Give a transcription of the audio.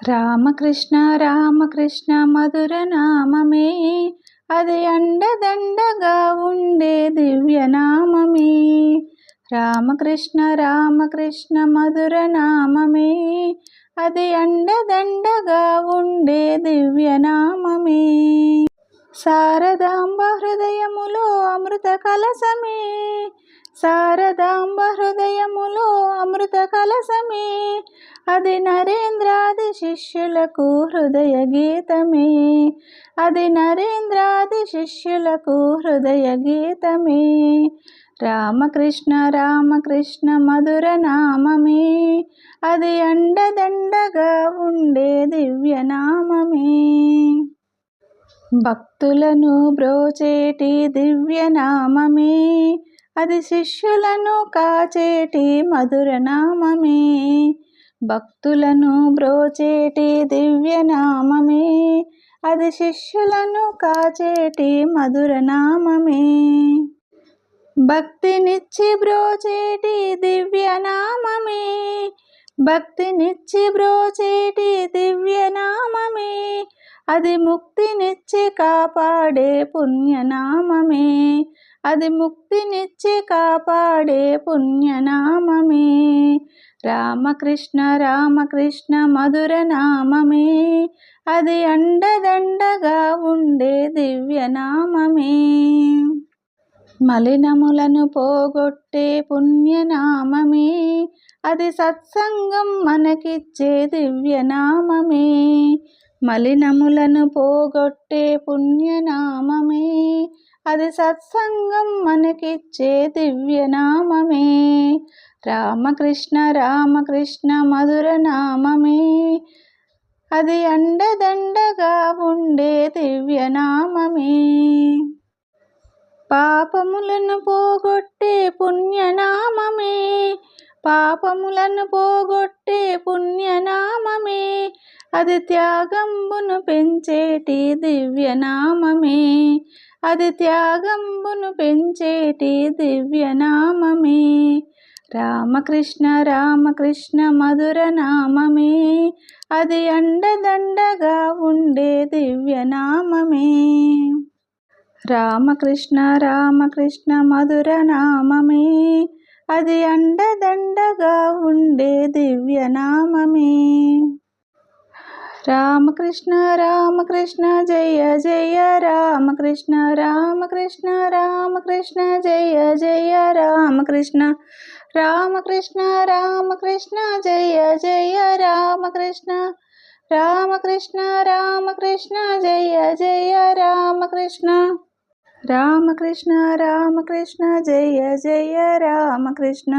రామకృష్ణ రామకృష్ణ మధుర నామమే, అది అండదండగా ఉండే దివ్యనామమే. రామకృష్ణ రామకృష్ణ మధుర నామమే, అది అండదండగా ఉండే దివ్యనామమే. శారదాంబ హృదయములో అమృత కలశమే, శారదాంబ హృదయములో అమృత కలశమే, అది నరేంద్రాది శిష్యులకు హృదయ గీతమే, అది నరేంద్రాది శిష్యులకు హృదయ గీతమే. రామకృష్ణ రామకృష్ణ మధుర నామమే, అది అండదండగా ఉండే దివ్యనామమే. భక్తులను బ్రోచేటి దివ్యనామమే, అది శిష్యులను కాచేటి మధురనామమే. భక్తులను బ్రోచేటి దివ్యనామమే, అది శిష్యులను కాచేటి మధురనామమే. భక్తినిచ్చి బ్రోచేటి దివ్యనామమే, భక్తినిచ్చి బ్రోచేటి దివ్యనామమే, అది ముక్తినిచ్చి కాపాడే పుణ్యనామమే, అది ముక్తినిచ్చి కాపాడే పుణ్యనామమే. రామకృష్ణ రామకృష్ణ మధుర నామమే, అది అండదండగా ఉండే దివ్యనామమే. మలినములను పోగొట్టే పుణ్యనామమే, అది సత్సంగం మనకిచ్చే దివ్యనామమే. మలినములను పోగొట్టే పుణ్యనామమే, అది సత్సంగం మనకిచ్చే దివ్యనామమే. రామకృష్ణ రామకృష్ణ మధుర నామమే, అది అండదండగా ఉండే దివ్యనామమే. పాపములను పోగొట్టే పుణ్యనామమే, పాపములను పోగొట్టే పుణ్యనామమే, అది త్యాగంబును పెంచేటి దివ్యనామమే, అది త్యాగంబును పెంచేటి దివ్యనామమే. రామకృష్ణ రామకృష్ణ మధుర నామమే, అది అండదండగా ఉండే దివ్యనామమే. రామకృష్ణ రామకృష్ణ మధుర నామమే, అది అండదండగా ఉండే దివ్యనామమే. రామకృష్ణ రామకృష్ణ జయ జయ రామకృష్ణ, రామకృష్ణ రామకృష్ణ జయ జయ రామకృష్ణ, రామకృష్ణ రామకృష్ణ జయ జయ రామకృష్ణ, రామకృష్ణ రామకృష్ణ జయ జయ రామకృష్ణ, రామకృష్ణ రామకృష్ణ జయ జయ రామకృష్ణ.